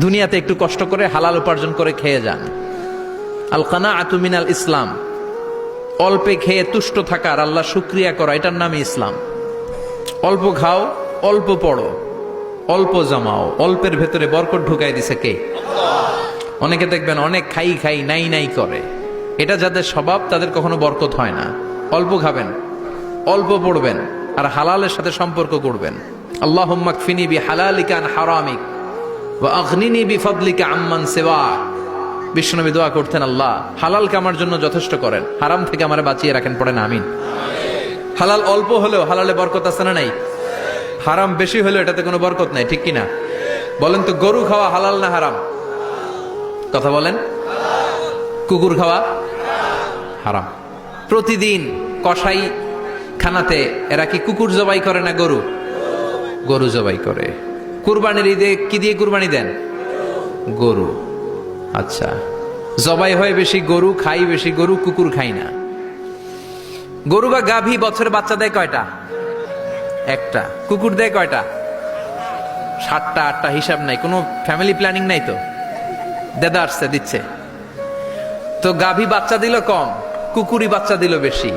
দুনিয়াতে একটু কষ্ট করে হালাল উপার্জন করে খেয়ে যান। আল কানাআতু মিনাল ইসলাম, অল্পে খেয়ে তুষ্ট থাকার, আল্লাহ শুকরিয়া করা, এটার নামই ইসলাম। অল্প খাও, অল্প পড়ো, অল্প জমাও, অল্পের ভেতরে বরকত ঢুকাই দিছে কে? অনেকে দেখবেন অনেক খাই খাই নাই নাই করে, এটা যাদের স্বভাব তাদের কখনো বরকত হয় না। অল্প খাবেন, অল্প পড়বেন, আর হালালের সাথে সম্পর্ক করবেন। আল্লাহুম্মা কফিনি বিহালালিকা আন হারামিক ওয়া আগনিনি বিফাদলিকা আম্মান সিওয়াক। বিশ্বনবী দোয়া করতেন, আল্লাহ হালালকে আমার জন্য যথেষ্ট করেন, হারাম থেকে আমারে বাঁচিয়ে রাখেন। পড়েন আমিন। হালাল অল্প হলেও হালালে বরকত আছে না নাই? হারাম বেশি হলেও এটাতে কোনো বরকত নাই, ঠিক কিনা? বলেন তো, গরু খাওয়া হালাল না হারাম? কথা বলেন। কুকুর খাওয়া হারাম। প্রতিদিন কসাই খানাতে এরা কি কুকুর জবাই করে না গরু? গরু জবাই করে। কুরবানির ঈদে কি দিয়ে কুরবানি দেন? গরু। আচ্ছা, জবাই হয় বেশি গরু, খাই বেশি গরু, কুকুর খাই না। গরু বা গাভী বছরে বাচ্চা দেয় কয়টা? একটা। কুকুর দেয় কয়টা? 7টা 8টা, হিসাব নাই, কোনো ফ্যামিলি প্ল্যানিং নাই তো, দেদা আসছে দিচ্ছে। তো গাভী বাচ্চা দিল কম, কুকুরই বাচ্চা দিল বেশি।